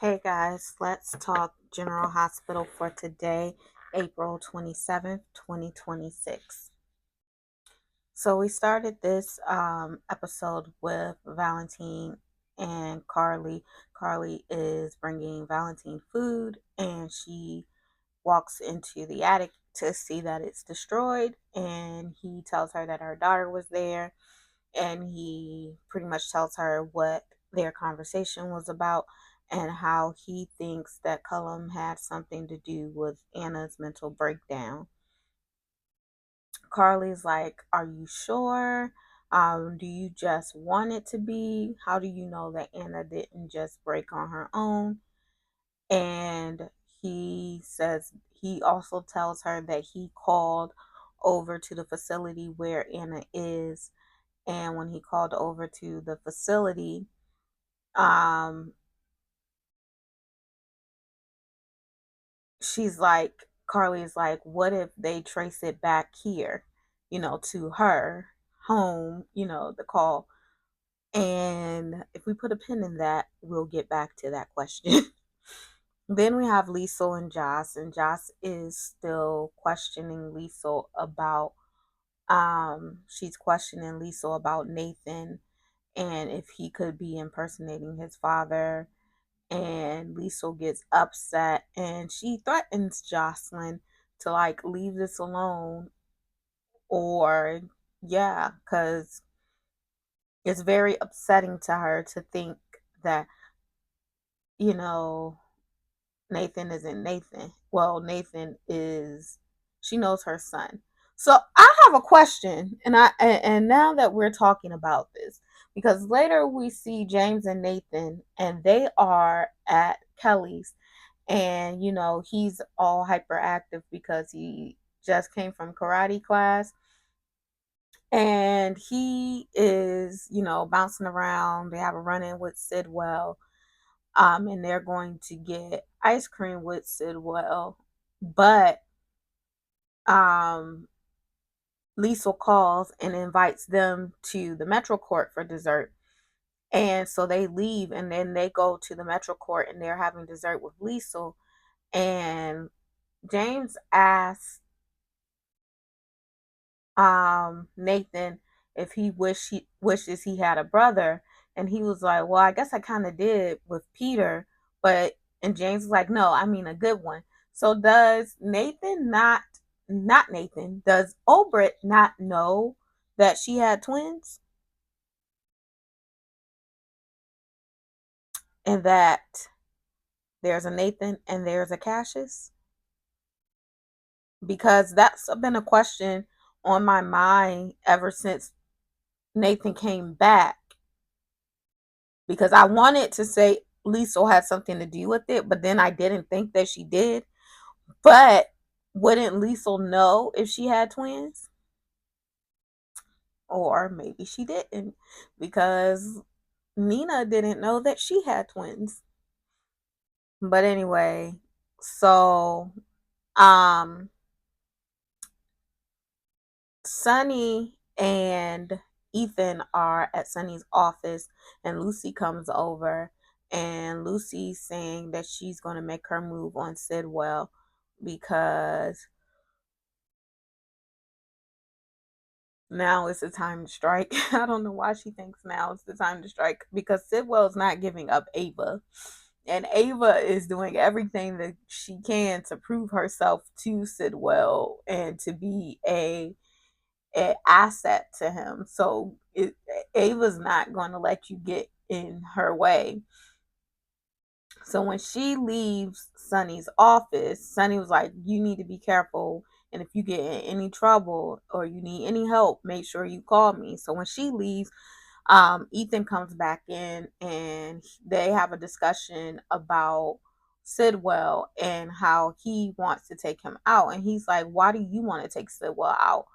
Hey guys, let's talk General Hospital for today, April 27th, 2026. So we started this episode with Valentine and Carly. Carly is bringing Valentine food and she walks into the attic to see that it's destroyed, and he tells her that her daughter was there, and he pretty much tells her what their conversation was about and how he thinks that Cullum had something to do with Anna's mental breakdown. Carly's like, "Are you sure? Do you just want it to be? How do you know that Anna didn't just break on her own?" And he also tells her that he called over to the facility where Anna is, and when he called over to the facility, um Carly is like, what if they trace it back here, to her home, the call. And if we put a pin in that, we'll get back to that question. Then we have Liesel and Joss, and Joss is still questioning Liesel about she's questioning Liesel about Nathan and if he could be impersonating his father. And Liesel gets upset and she threatens Jocelyn to like leave this alone, or yeah, because it's very upsetting to her to think that, you know, Nathan isn't Nathan. Well, Nathan is, she knows her son. So I have a question, and now that we're talking about this, because later we see James and Nathan, and they are at Kelly's, and he's all hyperactive because he just came from karate class, and he is bouncing around. They have a run in with Sidwell, and they're going to get ice cream with Sidwell, but um Liesel calls and invites them to the Metro Court for dessert. And so they leave, and then they go to the Metro Court and they're having dessert with Liesel. And James asks Nathan if he wishes he had a brother, and he was like, "Well, I guess I kind of did with Peter, but." And James is like, "No, I mean a good one." So does Nathan not Nathan? Does Obrit not know that she had twins and that there's a Nathan and there's a Cassius? Because that's been a question on my mind ever since Nathan came back, because I wanted to say Liesel had something to do with it, but then I didn't think that she did. But wouldn't Liesel know if she had twins? Or maybe she didn't, because Nina didn't know that she had twins. But anyway, so um Sunny and Ethan are at Sunny's office, and Lucy comes over, and Lucy's saying that she's going to make her move on Sidwell because now is the time to strike. I don't know why she thinks now is the time to strike, because Sidwell is not giving up Ava. And Ava is doing everything that she can to prove herself to Sidwell and to be a asset to him. So Ava's not going to let you get in her way. So when she leaves Sunny's office, Sunny was like, "You need to be careful. And if you get in any trouble or you need any help, make sure you call me." So when she leaves, Ethan comes back in and they have a discussion about Sidwell and how he wants to take him out. And he's like, "Why do you want to take Sidwell out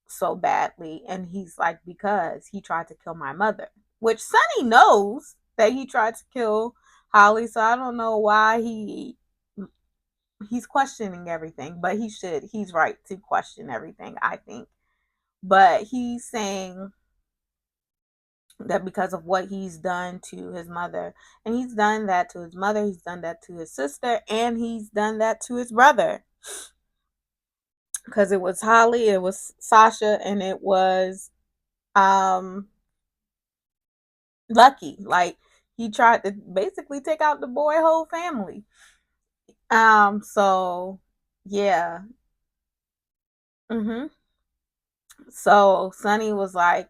so badly?" And he's like, "Because he tried to kill my mother," which Sonny knows that he tried to kill Holly. So I don't know why he's questioning everything, but he's right to question everything, I think. But he's saying that because of what he's done to his mother. And he's done that to his mother, he's done that to his sister, and he's done that to his brother. Because it was Holly, it was Sasha, and it was um Lucky. Like, he tried to basically take out the boy whole family. So yeah. Mhm. So Sonny was like,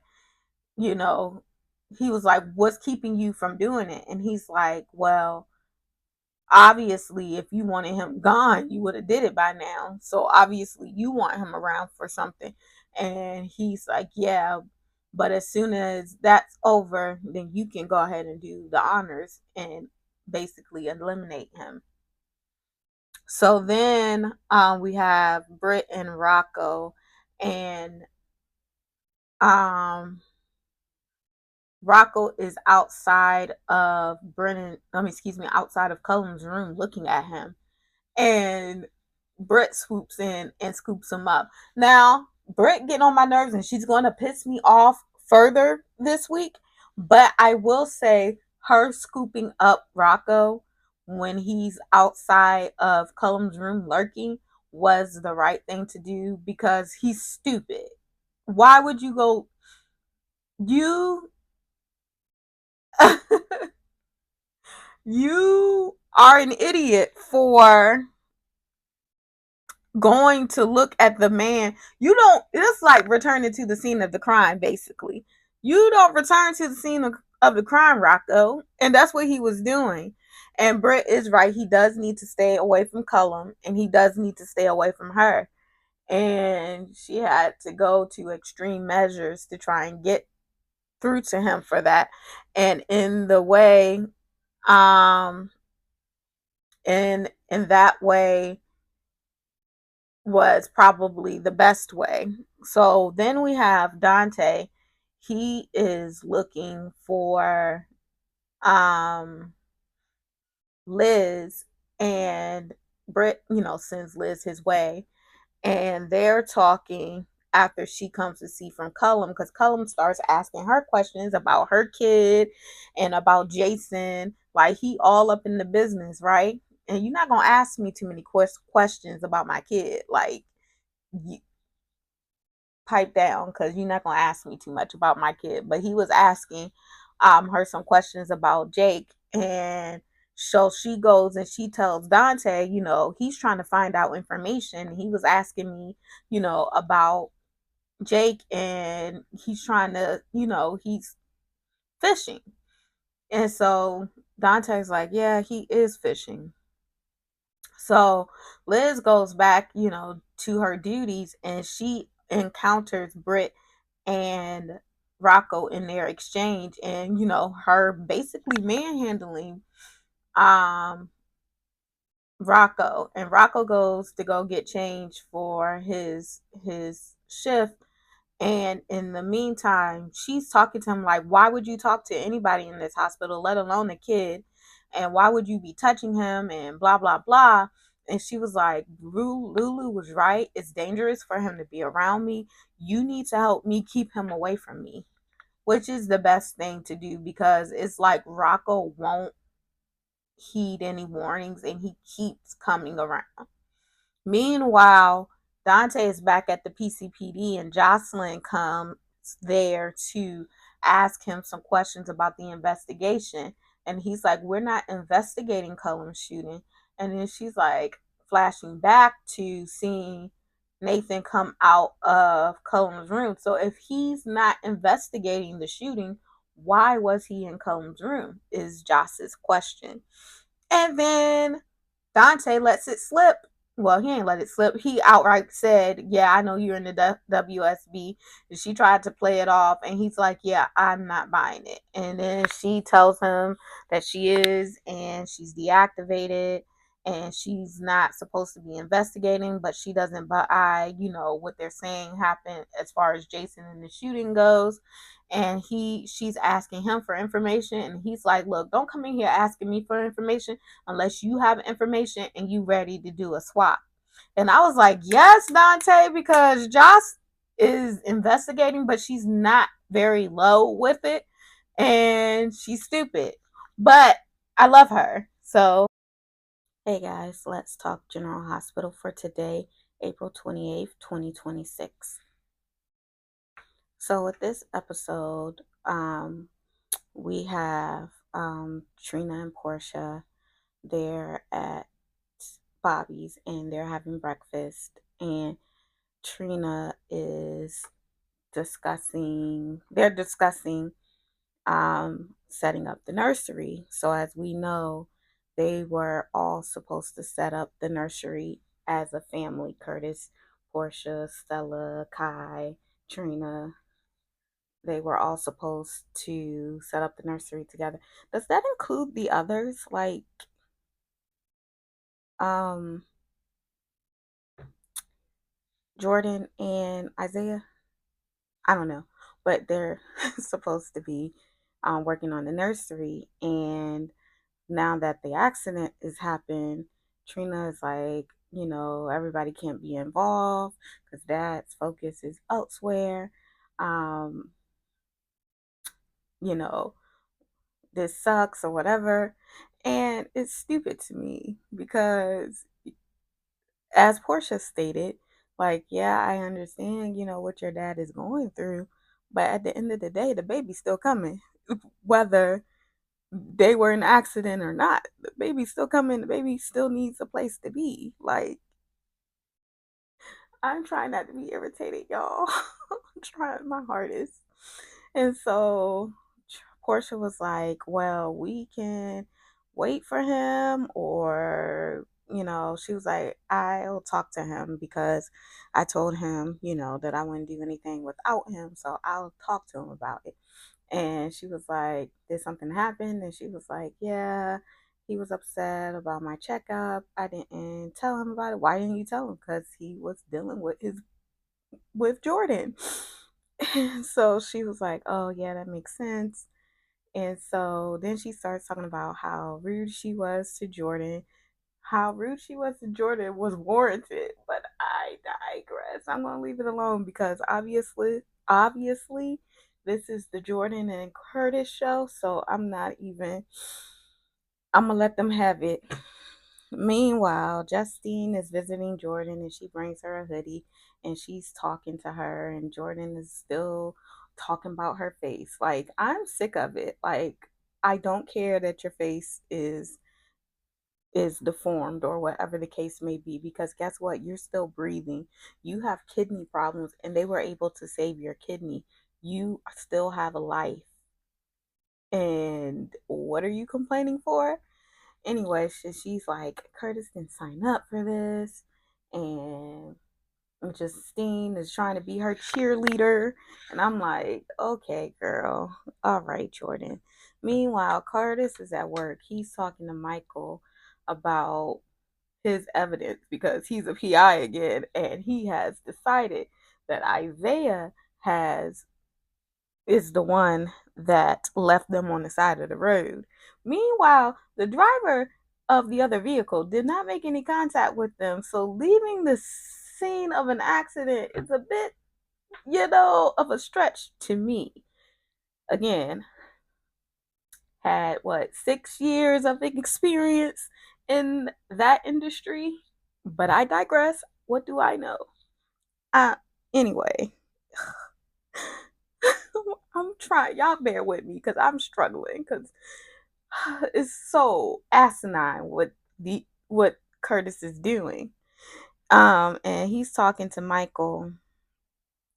you know, he was like, "What's keeping you from doing it?" And he's like, "Well, obviously if you wanted him gone, you would have did it by now. So obviously you want him around for something." And he's like, "Yeah, but as soon as that's over, then you can go ahead and do the honors and basically eliminate him." So then we have Britt and Rocco, and um Rocco is outside of outside of Cullen's room looking at him. And Britt swoops in and scoops him up. Now, Britt getting on my nerves, and she's going to piss me off further this week. But I will say, her scooping up Rocco when he's outside of Cullum's room lurking was the right thing to do, because he's stupid. Why would you go? You you are an idiot for going to look at the man. You don't, it's like returning to the scene of the crime, basically. You don't return to the scene of the crime, Rocco. And that's what he was doing. And Britt is right. He does need to stay away from Cullum, and he does need to stay away from her. And she had to go to extreme measures to try and get through to him for that. And in the way, um, in that way, was probably the best way. So then we have Dante. He is looking for um Liz, and Britt, sends Liz his way, and they're talking after she comes to see from Cullum, because Cullum starts asking her questions about her kid and about Jason. Like, he all up in the business, right? And you're not gonna ask me too many questions about my kid. Like, pipe down, because you're not gonna ask me too much about my kid. But he was asking her some questions about Jake, and so she goes and she tells Dante, he's trying to find out information. He was asking me, about Jake, and he's trying to, he's fishing. And so Dante's like, yeah, he is fishing. So Liz goes back, to her duties, and she encounters Britt and Rocco in their exchange, and her basically manhandling um Rocco. And Rocco goes to go get change for his shift. And in the meantime, she's talking to him like, why would you talk to anybody in this hospital, let alone a kid? And why would you be touching him, and blah, blah, blah. And she was like, Lulu was right. It's dangerous for him to be around me. You need to help me keep him away from me, which is the best thing to do, because it's like Rocco won't heed any warnings, and he keeps coming around. Meanwhile, Dante is back at the PCPD, and Jocelyn comes there to ask him some questions about the investigation. And he's like, we're not investigating Cullen's shooting. And then she's like, flashing back to seeing Nathan come out of Cullen's room. So if he's not investigating the shooting, why was he in Cullen's room? Is Joss's question. And then Dante lets it slip. Well, he ain't let it slip. He outright said, yeah, I know you're in the WSB. And she tried to play it off, and he's like, yeah, I'm not buying it. And then she tells him that she is, and she's deactivated, and she's not supposed to be investigating, but she doesn't buy, what they're saying happened as far as Jason and the shooting goes. And she's asking him for information, and he's like, look, don't come in here asking me for information unless you have information and you ready to do a swap. And I was like, yes, Dante, because Joss is investigating, but she's not very low with it. and she's stupid. But I love her. So, hey guys, let's talk General Hospital for today, April 28th, 2026. So, with this episode, we have Trina and Portia. They're at Bobby's and they're having breakfast, and Trina is they're discussing setting up the nursery. So, as we know, they were all supposed to set up the nursery as a family. Curtis, Portia, Stella, Kai, Trina, they were all supposed to set up the nursery together. Does that include the others, like um Jordan and Isaiah? I don't know, but they're supposed to be working on the nursery. And now that the accident has happened, Trina is like, everybody can't be involved because dad's focus is elsewhere. Um, you know, this sucks or whatever. And it's stupid to me because, as Portia stated, like, yeah, I understand, what your dad is going through, but at the end of the day, the baby's still coming, whether they were in an accident or not. The baby's still coming. The baby still needs a place to be. Like, I'm trying not to be irritated, y'all. I'm trying my hardest. And so Portia was like, well, we can wait for him, or, she was like, I'll talk to him because I told him, that I wouldn't do anything without him. So I'll talk to him about it. And she was like, did something happen? And she was like, yeah, he was upset about my checkup. I didn't tell him about it. Why didn't you tell him? Because he was dealing with Jordan. And so she was like, oh yeah, that makes sense. And so then she starts talking about how rude she was to Jordan. How rude she was to Jordan was warranted, but I digress. I'm gonna leave it alone because obviously, this is the Jordan and Curtis show, so I'm gonna let them have it. Meanwhile, Justine is visiting Jordan and she brings her a hoodie and she's talking to her, and Jordan is still talking about her face. Like, I'm sick of it. Like, I don't care that your face is deformed or whatever the case may be, because guess what, you're still breathing. You have kidney problems and they were able to save your kidney. You still have a life, and what are you complaining for? Anyway, she's like, Curtis didn't sign up for this, and Justine is trying to be her cheerleader. And I'm like, okay, girl, all right, Jordan. Meanwhile, Curtis is at work. He's talking to Michael about his evidence because he's a PI again, and he has decided that Isaiah has is the one that left them on the side of the road. Meanwhile, the driver of the other vehicle did not make any contact with them, so leaving the scene of an accident is a bit, of a stretch to me. Again, had what, 6 years of experience in that industry, but I digress. What do I know? Uh, anyway, I'm trying. Y'all bear with me because I'm struggling because it's so asinine what Curtis is doing. And he's talking to Michael,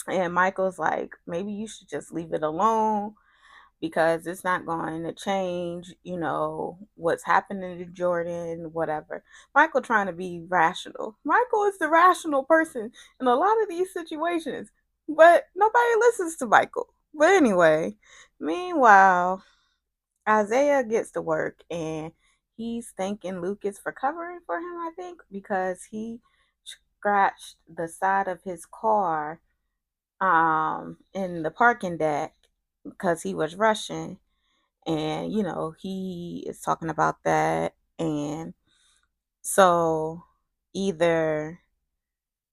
and Michael's like, maybe you should just leave it alone because it's not going to change, what's happening to Jordan, whatever. Michael trying to be rational. Michael is the rational person in a lot of these situations, but nobody listens to Michael. But anyway, meanwhile, Isaiah gets to work and he's thanking Lucas for covering for him, I think, because he scratched the side of his car in the parking deck because he was rushing. And he is talking about that. And so either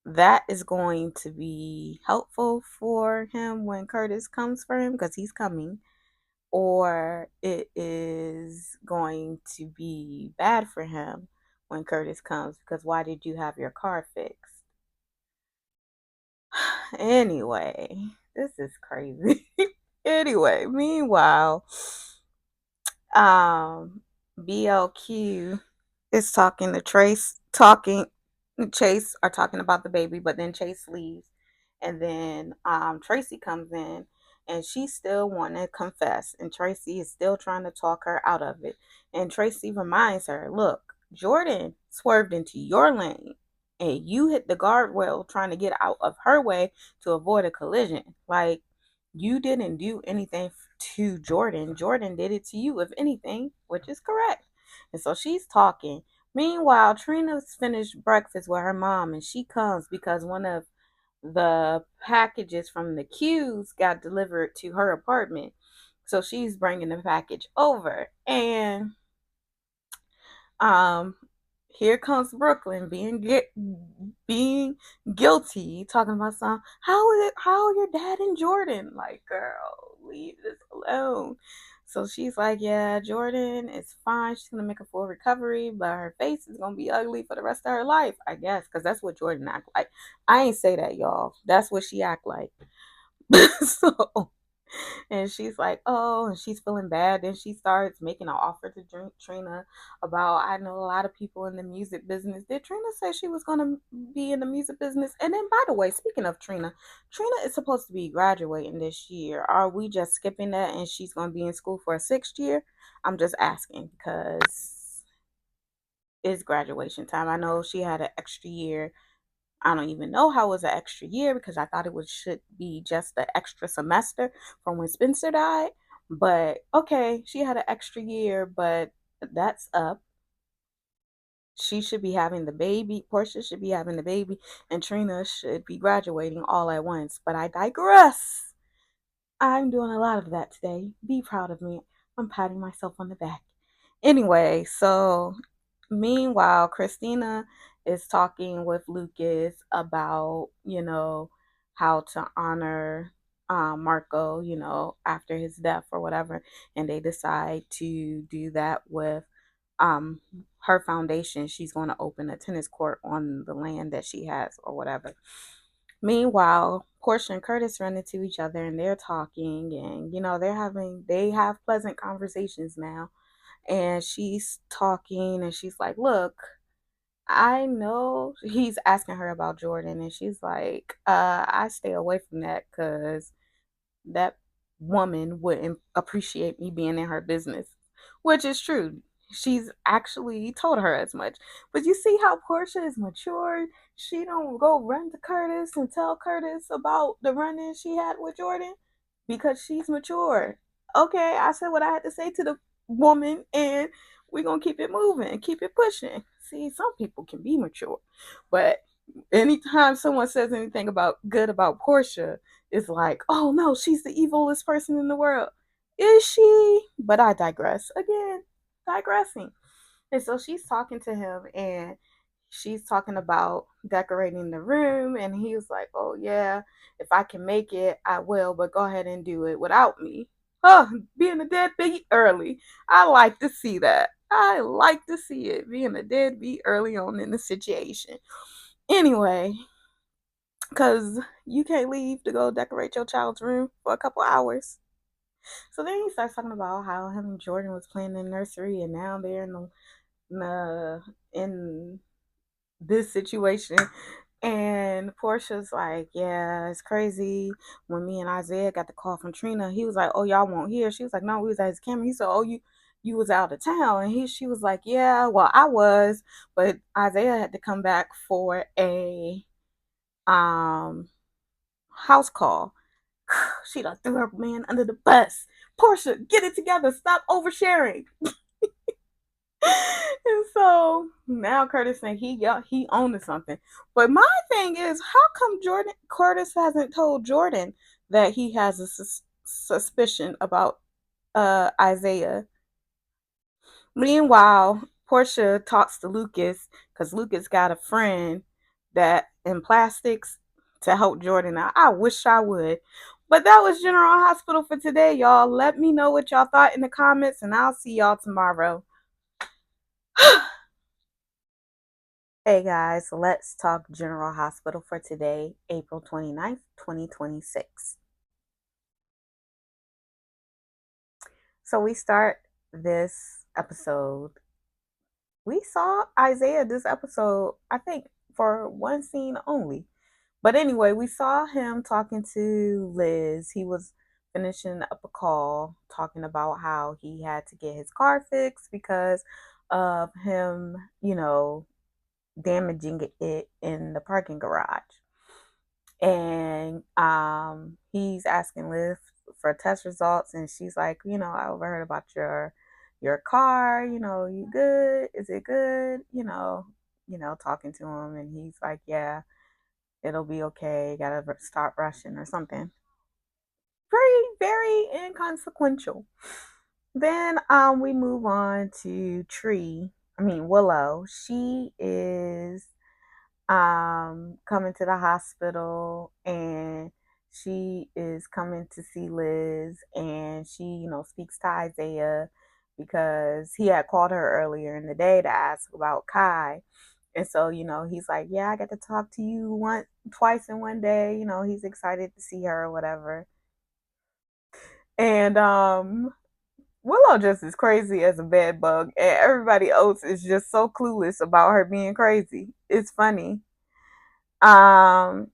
that is going to be helpful for him when Curtis comes for him, because he's coming, or it is going to be bad for him when Curtis comes because why did you have your car fixed? Anyway, this is crazy. Anyway, meanwhile, um, BLQ is talking to Chase are talking about the baby, but then Chase leaves. And then Tracy comes in and she still want to confess. And Tracy is still trying to talk her out of it. And Tracy reminds her, look, Jordan swerved into your lane and you hit the guardrail trying to get out of her way to avoid a collision. Like, you didn't do anything to Jordan. Jordan did it to you, if anything, which is correct. And so she's talking. Meanwhile, Trina's finished breakfast with her mom and she comes because one of the packages from the Q's got delivered to her apartment. So she's bringing the package over. And um here comes Brooklyn being guilty, talking about some how are your dad and Jordan? Like, girl, leave this alone. So she's like, yeah, Jordan is fine. She's gonna make a full recovery, but her face is gonna be ugly for the rest of her life, I guess, because that's what Jordan act like. I ain't say that, y'all. That's what she act like. So and she's like, oh, and she's feeling bad. Then she starts making an offer to drink Trina about, I know a lot of people in the music business. Did Trina say she was going to be in the music business? And then, by the way, speaking of Trina, Trina is supposed to be graduating this year. Are we just skipping that and she's going to be in school for a sixth year? I'm just asking because it's graduation time. I know she had an extra year. I don't even know how it was an extra year because I thought should be just the extra semester from when Spencer died. But okay, she had an extra year, but that's up. She should be having the baby. Portia should be having the baby, and Trina should be graduating all at once. But I digress. I'm doing a lot of that today. Be proud of me. I'm patting myself on the back. Anyway, so meanwhile, Christina is talking with Lucas about, how to honor Marco, after his death or whatever. And they decide to do that with um, her foundation. She's going to open a tennis court on the land that she has or whatever. Meanwhile, Portia and Curtis run into each other and they're talking and they have pleasant conversations now. And she's talking and she's like, look, I know he's asking her about Jordan and she's like, I stay away from that because that woman wouldn't appreciate me being in her business, which is true. She's actually told her as much. But you see how Portia is mature? She don't go run to Curtis and tell Curtis about the run-in she had with Jordan because she's mature. Okay, I said what I had to say to the woman and we're going to keep it moving, keep it pushing. See, some people can be mature, but anytime someone says anything about good about Portia, it's like, oh no, she's the evilest person in the world. Is she? But I digress. Again, digressing. And so she's talking to him and she's talking about decorating the room. And he was like, oh yeah, if I can make it, I will, but go ahead and do it without me. Oh, being a deadbeat early. I like to see that. I like to see it, being a deadbeat early on in the situation. Anyway, because you can't leave to go decorate your child's room for a couple hours. So then he starts talking about how him and Jordan was playing in the nursery, and now they're in this situation. And Portia's like, yeah, it's crazy. When me and Isaiah got the call from Trina, he was like, oh, y'all won't hear. She was like, no, we was at his camera. He said, oh, you was out of town. And she was like, yeah, well, I was, but Isaiah had to come back for a um house call. She done threw her man under the bus. Portia, get it together. Stop oversharing. And so now Curtis saying he owned something. But my thing is, how come Jordan Curtis hasn't told Jordan that he has a suspicion about Isaiah? Meanwhile, Portia talks to Lucas because Lucas got a friend that in plastics to help Jordan out. I wish I would. But that was General Hospital for today, y'all. Let me know what y'all thought in the comments, and I'll see y'all tomorrow. Hey guys, let's talk General Hospital for today, April 29th, 2026. So we start this episode. We saw Isaiah this episode, I think, for one scene only. But anyway, we saw him talking to Liz. He was finishing up a call talking about how he had to get his car fixed because of him, damaging it in the parking garage. And he's asking Liz for test results, and she's like, I overheard about your car, you good? Is it good? Talking to him, and he's like, yeah, it'll be okay. Gotta stop rushing or something. Very, very inconsequential. Then we move on to Willow. She is coming to the hospital, and she is coming to see Liz, and she, speaks to Isaiah because he had called her earlier in the day to ask about Kai. And so, he's like, yeah, I got to talk to you twice in one day. He's excited to see her or whatever. And Willow just is crazy as a bed bug, and everybody else is just so clueless about her being crazy. It's funny. Um,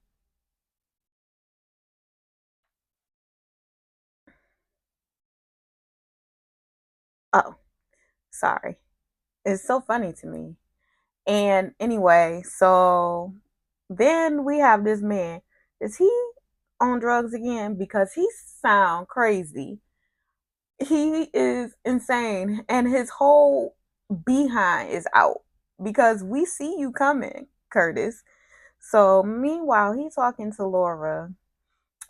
oh, sorry. It's so funny to me. And anyway, so then we have this man. Is he on drugs again? Because he sound crazy. He is insane, and his whole behind is out because we see you coming, Curtis. So meanwhile, he's talking to Laura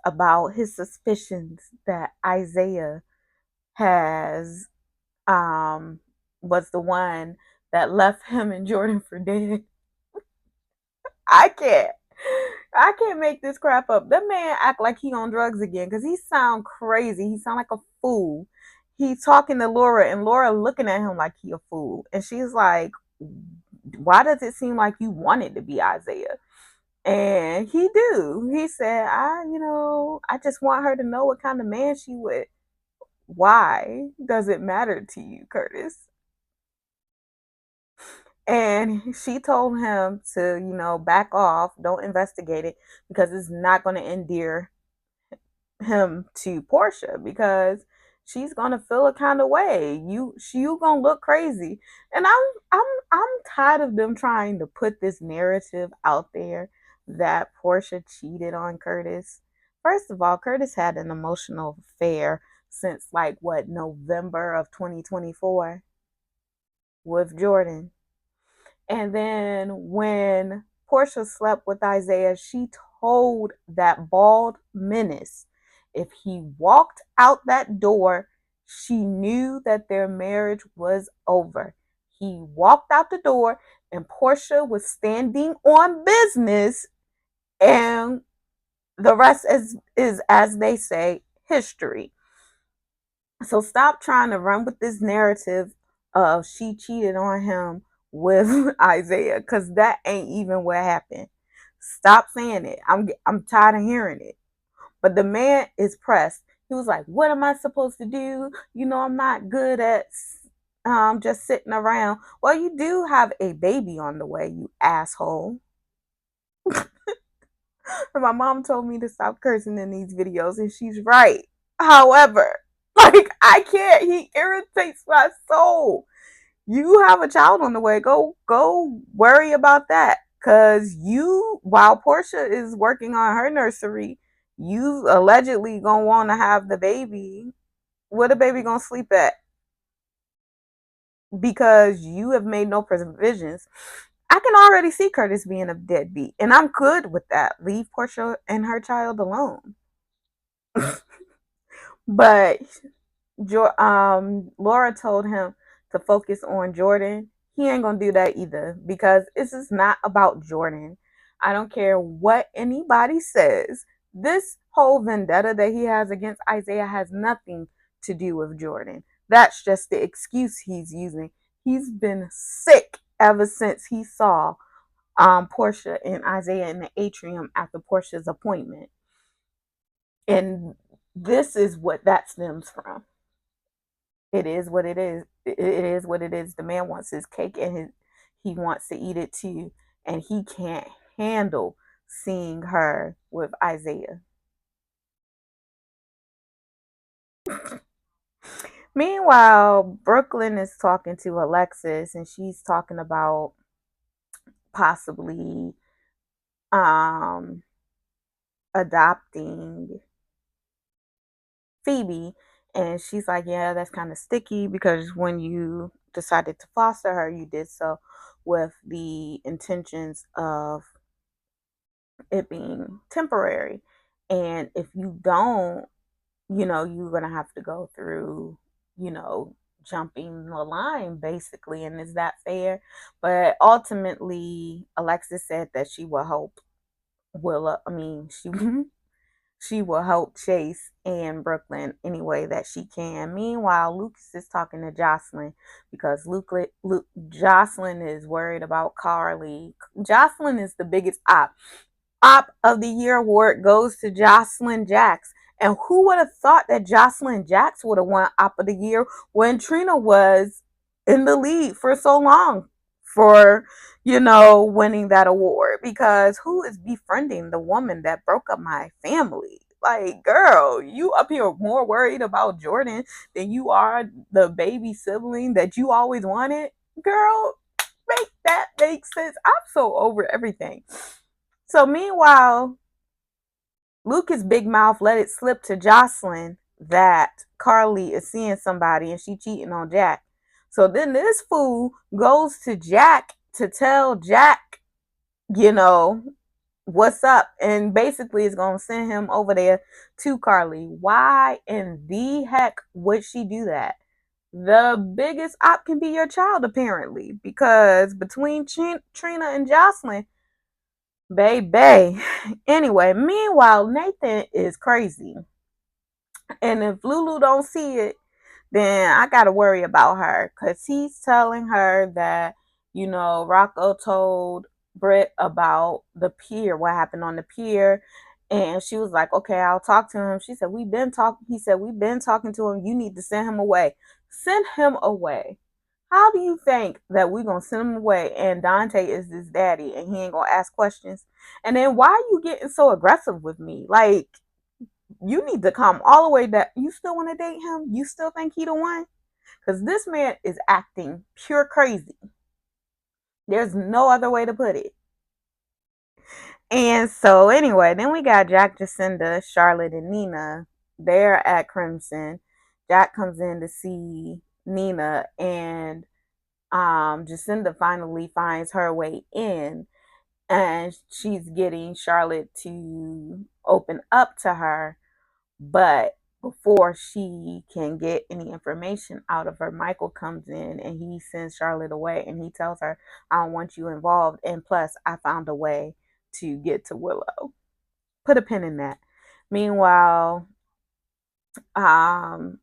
about his suspicions that Isaiah has was the one that left him and Jordan for dead. I can't. I can't make this crap up. That man act like he on drugs again because he sound crazy. He sound like a fool. He's talking to Laura, and Laura looking at him like he a fool. And she's like, why does it seem like you wanted to be Isaiah? And he do. He said, I just want her to know what kind of man she with. Why does it matter to you, Curtis? And she told him to, back off, don't investigate it because it's not going to endear him to Portia because she's gonna feel a kind of way. You gonna look crazy. And I'm tired of them trying to put this narrative out there that Portia cheated on Curtis. First of all, Curtis had an emotional affair since like what, November of 2024 with Jordan. And then when Portia slept with Isaiah, she told that bald menace if he walked out that door, she knew that their marriage was over. He walked out the door, and Portia was standing on business, and the rest is as they say, history. So stop trying to run with this narrative of she cheated on him with Isaiah, because that ain't even what happened. Stop saying it. I'm tired of hearing it. But the man is pressed. He was like, "What am I supposed to do? I'm not good at just sitting around." Well, you do have a baby on the way, you asshole. My mom told me to stop cursing in these videos, and she's right. However, like, I can't. He irritates my soul. You have a child on the way. Go worry about that. Cause while Portia is working on her nursery, you allegedly gonna want to have the baby. Where the baby gonna sleep at? Because you have made no provisions. I can already see Curtis being a deadbeat, and I'm good with that. Leave Portia and her child alone. But Laura told him to focus on Jordan. He ain't gonna do that either because this is not about Jordan. I don't care what anybody says. This whole vendetta that he has against Isaiah has nothing to do with Jordan. That's just the excuse he's using. He's been sick ever since he saw Portia and Isaiah in the atrium after Portia's appointment. And this is what that stems from. It is what it is. It is what it is. The man wants his cake and he wants to eat it too. And he can't handle seeing her with Isaiah. Meanwhile, Brooklyn is talking to Alexis and she's talking about possibly um adopting Phoebe, and she's like, yeah, that's kind of sticky because when you decided to foster her, you did so with the intentions of it being temporary. And if you don't, you're going to have to go through, you know, jumping the line basically. And is that fair? But ultimately, Alexis said that she will help Willa. I mean, she will help Chase and Brooklyn any way that she can. Meanwhile, Lucas is talking to Jocelyn because Jocelyn is worried about Carly. Jocelyn is the biggest op. Op of the Year award goes to Jocelyn Jacks. And who would have thought that Jocelyn Jacks would have won Op of the Year when Trina was in the lead for so long for, winning that award? Because who is befriending the woman that broke up my family? Like, girl, you up here more worried about Jordan than you are the baby sibling that you always wanted? Girl, make that make sense. I'm so over everything. So meanwhile, Lucas big mouth let it slip to Jocelyn that Carly is seeing somebody and she cheating on Jack. So then this fool goes to Jack to tell Jack, you know, what's up, and basically is going to send him over there to Carly. Why in the heck would she do that? The biggest op can be your child, apparently, because between Trina and Jocelyn, baby. Anyway, meanwhile, Nathan is crazy. And if Lulu don't see it, then I gotta worry about her. Cause he's telling her that, Rocco told Britt about the pier, what happened on the pier. And she was like, okay, I'll talk to him. She said, he said, we've been talking to him. You need to send him away. Send him away. How do you think that we're gonna send him away and Dante is his daddy and he ain't gonna ask questions? And then why are you getting so aggressive with me? Like, you need to come all the way back. You still want to date him? You still think he the one? Because this man is acting pure crazy. There's no other way to put it. And so anyway, then we got Jack, Jacinda, Charlotte, and Nina. They're at Crimson. Jack comes in to see Nina, and Jacinda finally finds her way in, and she's getting Charlotte to open up to her. But before she can get any information out of her, Michael comes in and he sends Charlotte away and he tells her, I don't want you involved. And plus, I found a way to get to Willow. Put a pin in that. Meanwhile, um,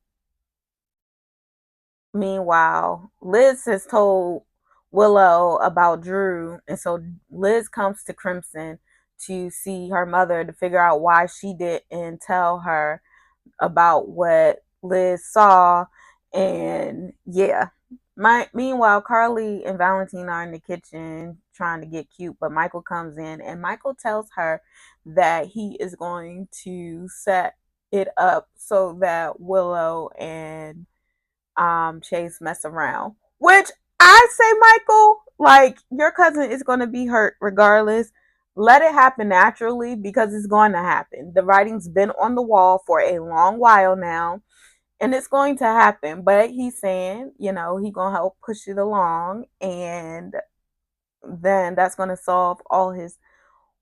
Liz has told Willow about Drew, and so Liz comes to Crimson to see her mother to figure out why she didn't tell her about what Liz saw. And yeah. Meanwhile, Carly and Valentine are in the kitchen trying to get cute, but Michael comes in and Michael tells her that he is going to set it up so that Willow and Chase mess around. Which I say, Michael, like, your cousin is going to be hurt regardless. Let it happen naturally because it's going to happen. The writing's been on the wall for a long while now, and it's going to happen. But he's saying, he's going to help push it along, and then that's going to solve all his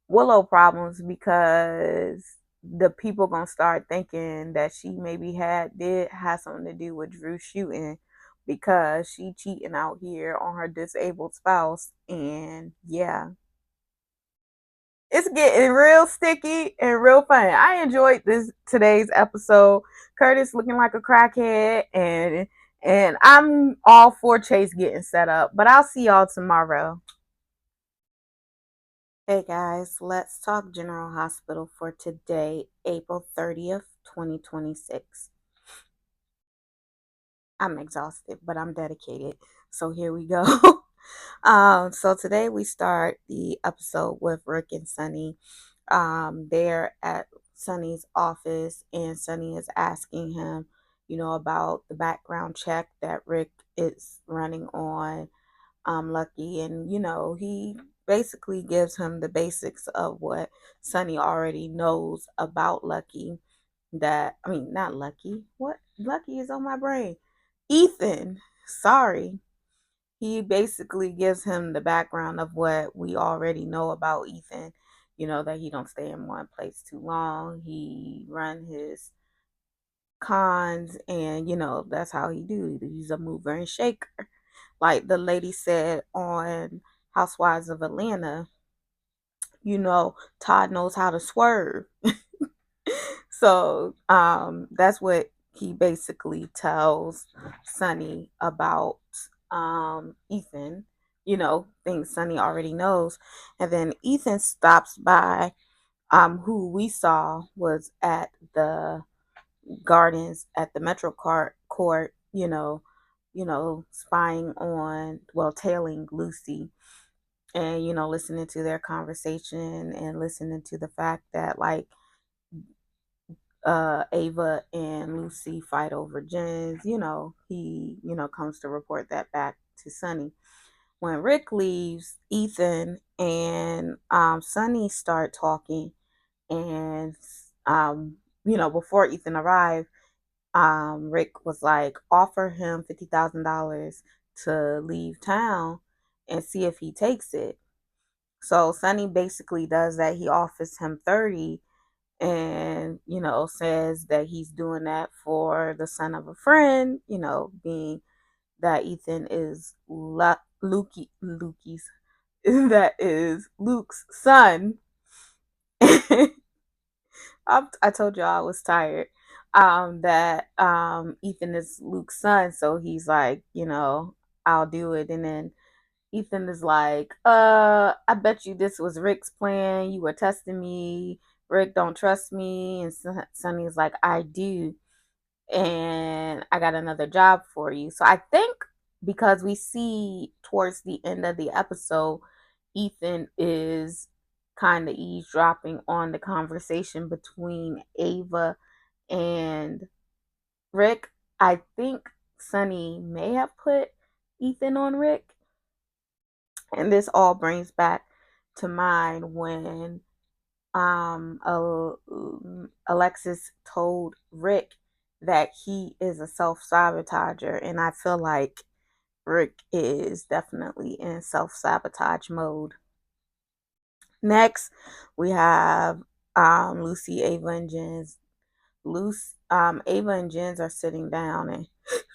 Willow problems because the people gonna start thinking that she maybe did have something to do with Drew shooting because she cheating out here on her disabled spouse. And yeah, It's getting real sticky and real fun. I enjoyed this today's episode. Curtis looking like a crackhead, and I'm all for Chase getting set up. But I'll see y'all tomorrow. Hey guys, let's talk General Hospital for today, April 30th, 2026. I'm exhausted, but I'm dedicated. So here we go. So today we start the episode with Rick and Sunny. They're at Sunny's office, and Sunny is asking him, about the background check that Rick is running on Lucky, and he basically gives him the basics of what Sunny already knows about Lucky. Not Lucky. What? Lucky is on my brain. Ethan. Sorry. He basically gives him the background of what we already know about Ethan. That he don't stay in one place too long. He run his cons, and that's how he do. He's a mover and shaker. Like the lady said on Housewives of Atlanta, Todd knows how to swerve. So that's what he basically tells Sunny about Ethan, things Sunny already knows. And then Ethan stops by, who we saw was at the gardens at the Court, spying on, well, tailing Lucy, and listening to their conversation and listening to the fact that, like, Ava and Lucy fight over Jens. He comes to report that back to Sunny. When Rick leaves, Ethan and Sunny start talking, and before Ethan arrived, Rick was like, offer him $50,000 to leave town and see if he takes it. So Sonny basically does that. He offers him 30, and says that he's doing that for the son of a friend, being that Ethan is Lukey's that is Luke's son. I told you I was tired. That Ethan is Luke's son, so he's like, I'll do it. And then Ethan is like, I bet you this was Rick's plan. You were testing me. Rick don't trust me. And Sonny is like, I do. And I got another job for you. So I think because we see towards the end of the episode, Ethan is kind of eavesdropping on the conversation between Ava and Rick. I think Sonny may have put Ethan on Rick. And this all brings back to mind when Alexis told Rick that he is a self-sabotager, and I feel like Rick is definitely in self-sabotage mode. Next, we have Lucy, Ava, and Jens. Ava and Jens are sitting down, and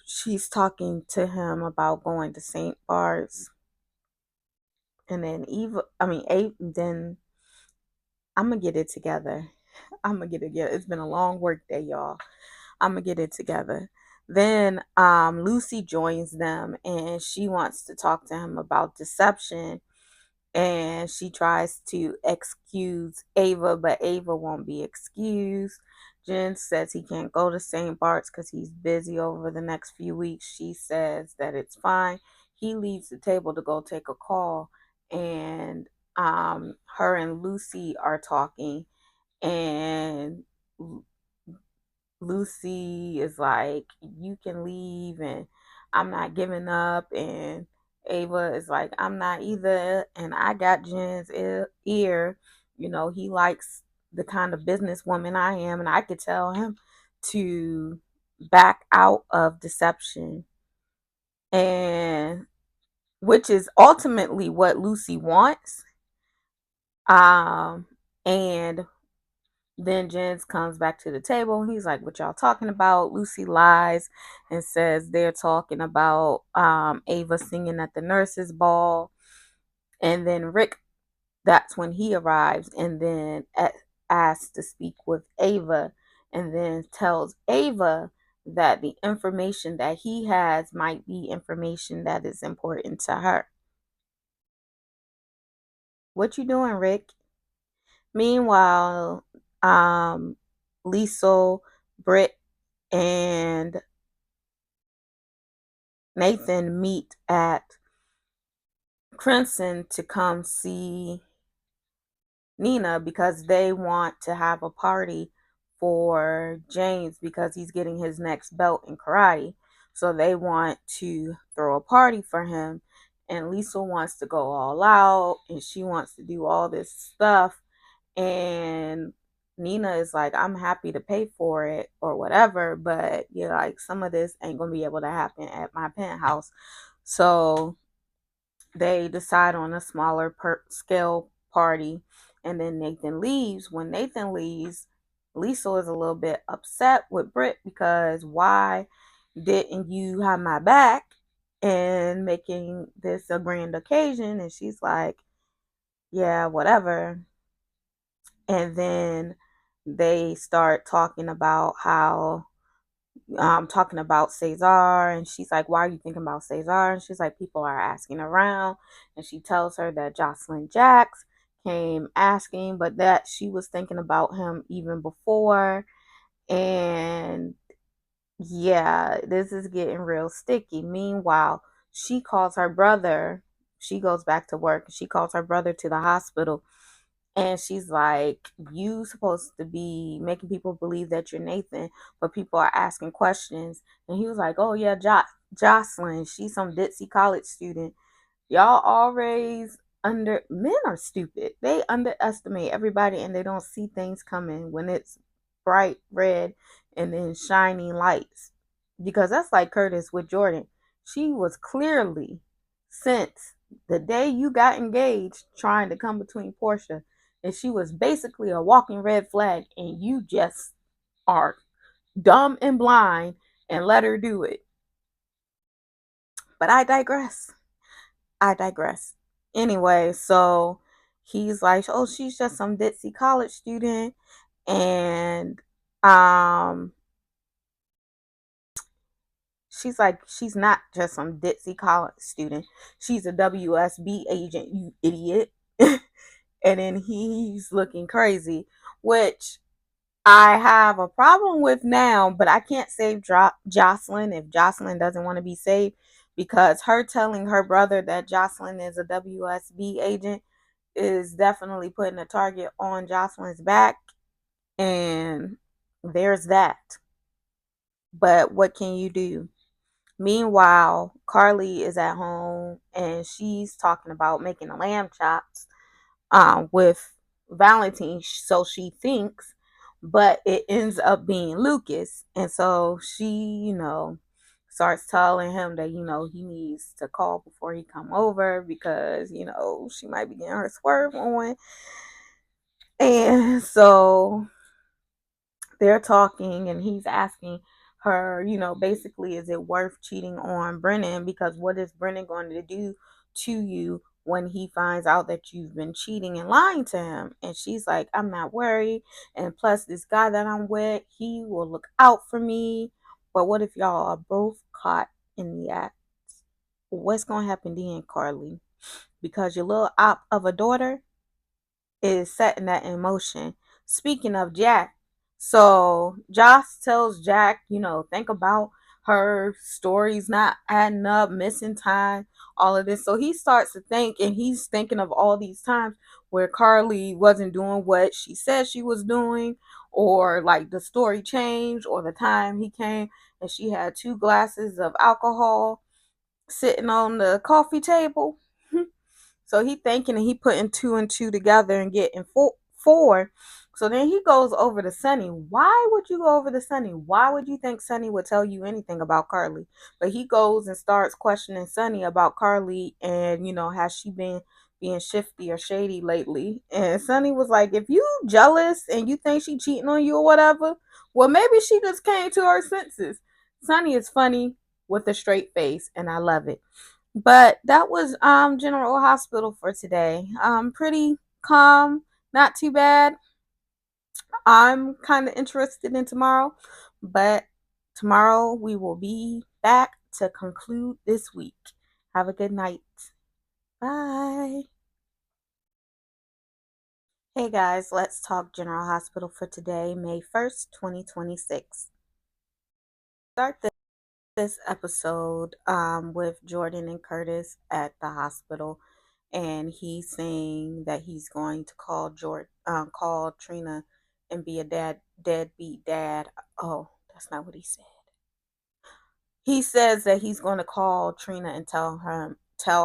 she's talking to him about going to St. Bart's. And then then I'm gonna get it together. It's been a long work day, y'all. I'm gonna get it together. Then Lucy joins them, and she wants to talk to him about deception, and she tries to excuse Ava, but Ava won't be excused. Jen says he can't go to St. Bart's because he's busy over the next few weeks. She says that it's fine. He leaves the table to go take a call, and her and Lucy are talking, and Lucy is like, you can leave, and I'm not giving up. And Ava is like, I'm not either. And I got Jen's ear. He likes the kind of businesswoman I am, and I could tell him to back out of deception. And which is ultimately what Lucy wants. And then Jens comes back to the table. He's like, what y'all talking about? Lucy lies and says they're talking about Ava singing at the nurses' ball. And then Rick that's when he arrives and then asks to speak with Ava, and then tells Ava that the information that he has might be information that is important to her. What you doing, Rick? Meanwhile, Liesel, Britt, and Nathan meet at Crimson to come see Nina because they want to have a party for James because he's getting his next belt in karate. So they want to throw a party for him. And Lisa wants to go all out and she wants to do all this stuff. And Nina is like, I'm happy to pay for it or whatever, but you're like, some of this ain't gonna be able to happen at my penthouse. So they decide on a smaller scale party, and then Nathan leaves. When Nathan leaves, Lisa is a little bit upset with Britt because why didn't you have my back and making this a grand occasion? And she's like, yeah, whatever. And then they start talking about how talking about Cesar, and she's like, why are you thinking about Cesar? And she's like, people are asking around. And she tells her that Jocelyn Jacks came asking, but that she was thinking about him even before. And yeah, this is getting real sticky. Meanwhile, she calls her brother. She goes back to work. She calls her brother to the hospital, and she's like, you supposed to be making people believe that you're Nathan, but people are asking questions. And he was like, oh yeah, Jocelyn, she's some ditzy college student. Y'all always men are stupid. They underestimate everybody and they don't see things coming when it's bright red and then shining lights. Because that's like Curtis with Jordan. She was clearly, since the day you got engaged, trying to come between Portia, and she was basically a walking red flag, and you just are dumb and blind and let her do it. But I digress. I digress. Anyway, so he's like, oh, she's just some ditzy college student. And she's like, she's not just some ditzy college student. She's a WSB agent, you idiot. And then he's looking crazy, which I have a problem with now, but I can't save Jocelyn if Jocelyn doesn't want to be saved, because her telling her brother that Jocelyn is a WSB agent is definitely putting a target on Jocelyn's back. And there's that. But what can you do? Meanwhile, Carly is at home and she's talking about making lamb chops with Valentine, so she thinks, but it ends up being Lucas. And so she, starts telling him that, he needs to call before he come over because, she might be getting her swerve on. And so they're talking and he's asking her, basically, is it worth cheating on Brennan? Because what is Brennan going to do to you when he finds out that you've been cheating and lying to him? And she's like, I'm not worried. And plus, this guy that I'm with, he will look out for me. But what if y'all are both caught in the act? What's going to happen then, Carly? Because your little op of a daughter is setting that in motion. Speaking of Jack, so Joss tells Jack, think about her stories not adding up, missing time, all of this. So he starts to think, and he's thinking of all these times where Carly wasn't doing what she said she was doing, or like the story changed, or the time he came and she had 2 glasses of alcohol sitting on the coffee table. So he thinking and he putting 2 and 2 together and getting four. So then he goes over to Sunny. Why would you go over to Sunny? Why would you think Sunny would tell you anything about Carly? But he goes and starts questioning Sunny about Carly and, has she been being shifty or shady lately? And Sunny was like, if you jealous and you think she cheating on you or whatever, well, maybe she just came to her senses. Sunny is funny with a straight face, and I love it. But that was General Hospital for today. Pretty calm, not too bad. I'm kind of interested in tomorrow, but tomorrow we will be back to conclude this week. Have a good night. Bye. Hey guys, let's talk General Hospital for today, May 1st, 2026. Start this episode with Jordan and Curtis at the hospital, and he's saying that he's going to call Trina and be a deadbeat dad. Oh, that's not what he said. He says that he's going to call Trina and tell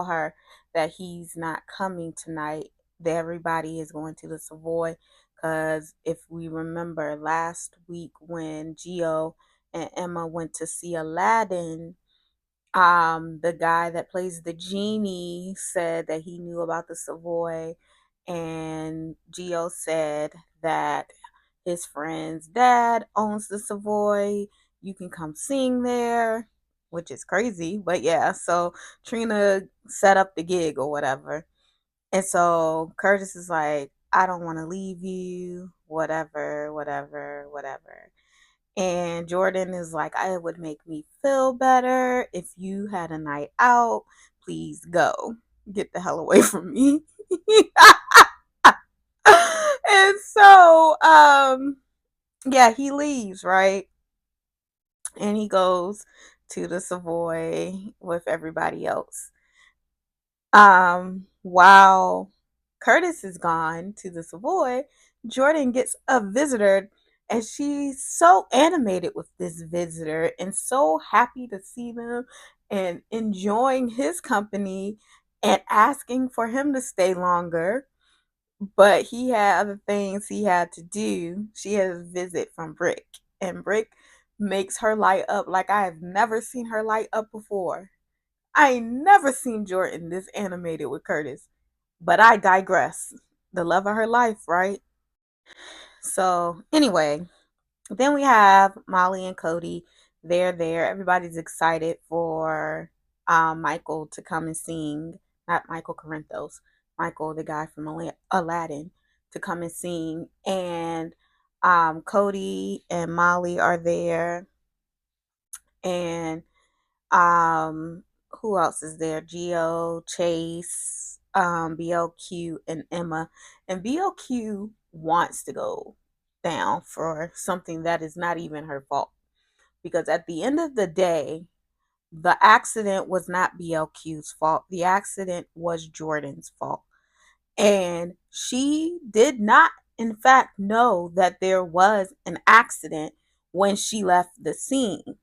her that he's not coming tonight. That everybody is going to the Savoy, because if we remember last week when Gio and Emma went to see Aladdin, the guy that plays the genie said that he knew about the Savoy, and Gio said that his friend's dad owns the Savoy. You can come sing there, which is crazy, but yeah. So Trina set up the gig or whatever, and so Curtis is like, I don't want to leave you, whatever, whatever, whatever. And Jordan is like, it would make me feel better if you had a night out. Please go. Get the hell away from me. And so, yeah, he leaves, right? And he goes to the Savoy with everybody else. While Curtis is gone to the Savoy, Jordan gets a visitor, and she's so animated with this visitor and so happy to see them and enjoying his company and asking for him to stay longer. But he had other things he had to do. She had a visit from Brick, and Brick makes her light up like I have never seen her light up before. I ain't never seen Jordan this animated with Curtis. But I digress. The love of her life, right? So, anyway, then we have Molly and Cody. They're there. Everybody's excited for Michael to come and sing. Not Michael Corinthos. Michael, the guy from Aladdin, to come and sing. And Cody and Molly are there. And who else is there? Geo, Chase, BLQ, and Emma. And BLQ wants to go down for something that is not even her fault. Because at the end of the day, the accident was not BLQ's fault. The accident was Jordan's fault. And she did not, in fact, know that there was an accident when she left the scene.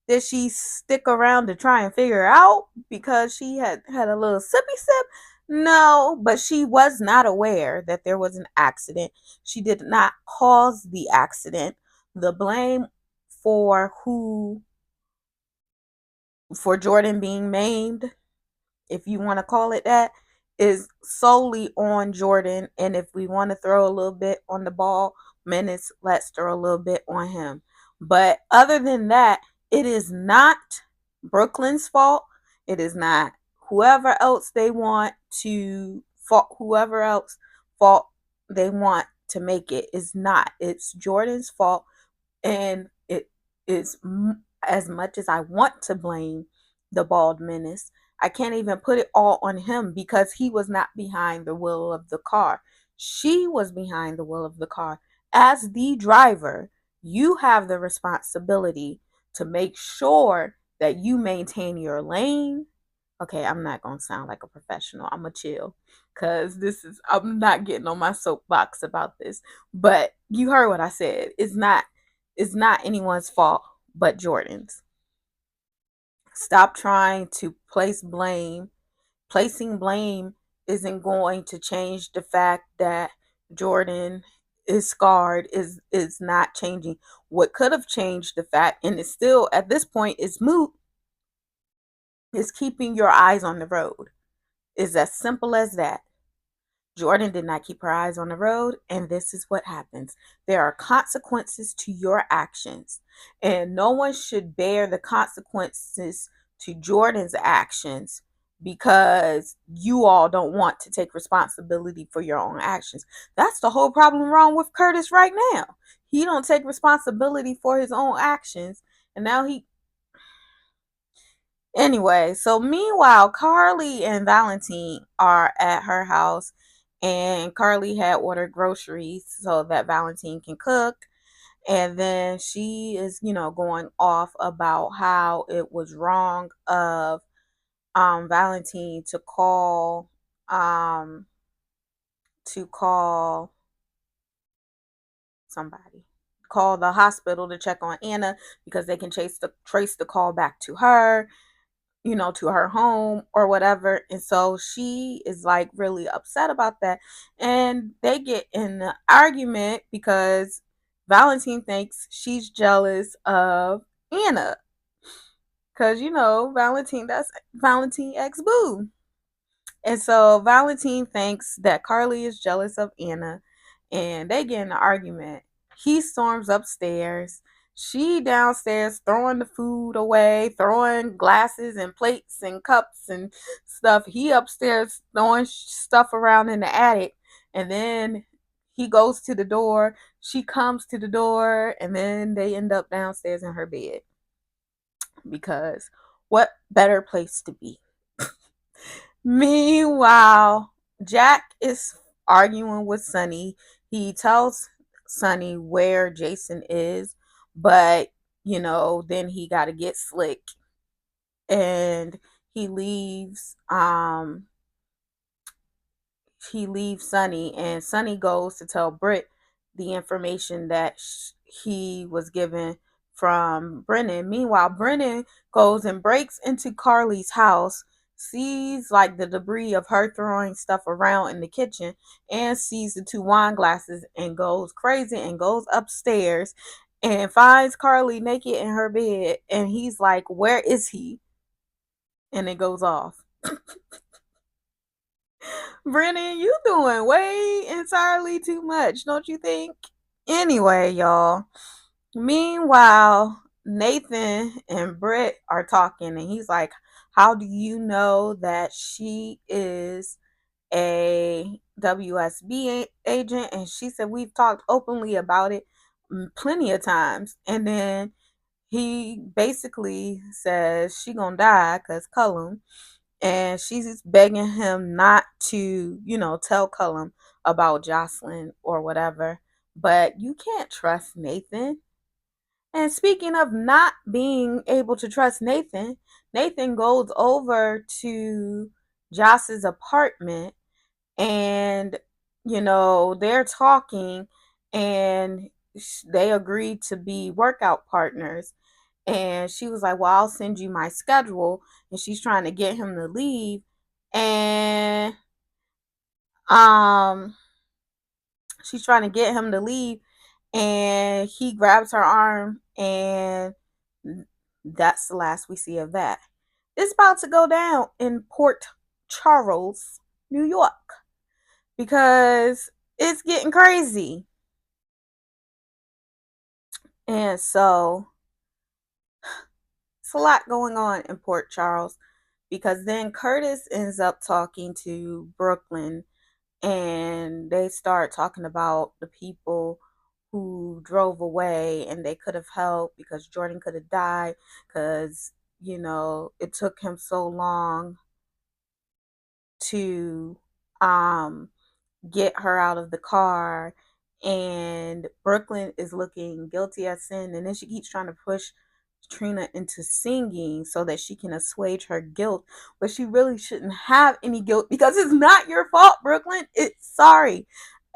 Did she stick around to try and figure out because she had a little sippy sip? No, but she was not aware that there was an accident. She did not cause the accident. The blame for for Jordan being maimed, if you want to call it that, is solely on Jordan. And if we want to throw a little bit on the ball minutes, let's throw a little bit on him. But other than that, it is not Brooklyn's fault. It is not whoever else they want to fault, whoever else fault they want to make it is not. It's Jordan's fault. And it is, as much as I want to blame the bald menace, I can't even put it all on him because he was not behind the wheel of the car. She was behind the wheel of the car. As the driver, you have the responsibility to make sure that you maintain your lane. Okay, I'm not going to sound like a professional. I'm going to chill because I'm not getting on my soapbox about this. But you heard what I said. It's not anyone's fault but Jordan's. Stop trying to place blame. Placing blame isn't going to change the fact that Jordan is scarred, is not changing. What could have changed the fact, and it's still at this point is moot, is keeping your eyes on the road. Is as simple as that. Jordan did not keep her eyes on the road, and this is what happens. There are consequences to your actions, and no one should bear the consequences to Jordan's actions because you all don't want to take responsibility for your own actions. That's the whole problem wrong with Curtis right now. He don't take responsibility for his own actions, and now he anyway. So meanwhile, Carly and Valentine are at her house, and Carly had ordered groceries so that Valentine can cook. And then she is, going off about how it was wrong of Valentine um to call somebody, call the hospital to check on Anna because they can trace the call back to her, to her home or whatever. And so she is like really upset about that. And they get in an argument because Valentine thinks she's jealous of Anna. Cause Valentine, that's Valentine ex boo. And so Valentine thinks that Carly is jealous of Anna, and they get in an argument. He storms upstairs. She downstairs throwing the food away, throwing glasses and plates and cups and stuff. He upstairs throwing stuff around in the attic. And then he goes to the door. She comes to the door, and then they end up downstairs in her bed. Because what better place to be? Meanwhile, Jack is arguing with Sonny. He tells Sonny where Jason is, but then he got to get slick, and he leaves Sonny, and Sonny goes to tell Britt the information that he was given from Brennan. Meanwhile, Brennan goes and breaks into Carly's house, sees like the debris of her throwing stuff around in the kitchen, and sees the two wine glasses and goes crazy and goes upstairs and finds Carly naked in her bed. And he's like, "Where is he?" And it goes off. Brennan, you doing way entirely too much, don't you think? Anyway, y'all. Meanwhile, Nathan and Britt are talking, and he's like, "How do you know that she is a WSB agent?" And she said, "We've talked openly about it plenty of times." And then he basically says she gonna die because Cullum, and she's begging him not to, tell Cullum about Jocelyn or whatever. But you can't trust Nathan. And speaking of not being able to trust Nathan, Nathan goes over to Joss's apartment, and they're talking, and they agreed to be workout partners. And she was like, "Well, I'll send you my schedule." And she's trying to get him to leave, and um she's trying to get him to leave, and he grabs her arm, and that's the last we see of that. It's about to go down in Port Charles, New York, because it's getting crazy. And so it's a lot going on in Port Charles, because then Curtis ends up talking to Brooklyn, and they start talking about the people who drove away, and they could have helped because Jordan could have died because it took him so long to um get her out of the car. And Brooklyn is looking guilty as sin, and then she keeps trying to push Trina into singing so that she can assuage her guilt, but she really shouldn't have any guilt because it's not your fault, Brooklyn. It's sorry.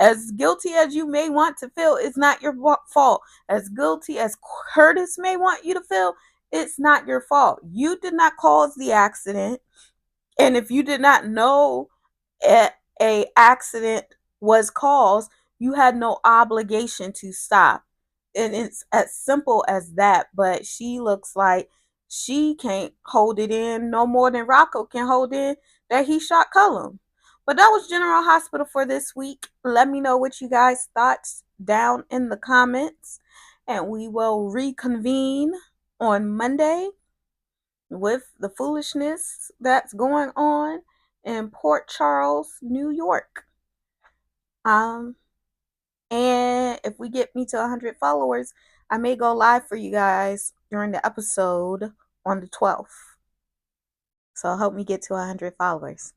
As guilty as you may want to feel, it's not your fault. As guilty as Curtis may want you to feel, it's not your fault. You did not cause the accident. And if you did not know a accident was caused, you had no obligation to stop. And it's as simple as that. But she looks like she can't hold it in no more than Rocco can hold in that he shot Cullum. But that was General Hospital for this week. Let me know what you guys thoughts down in the comments, and we will reconvene on Monday with the foolishness that's going on in Port Charles, New York. Um, and if we get me to 100 followers, I may go live for you guys during the episode on the 12th. So help me get to 100 followers.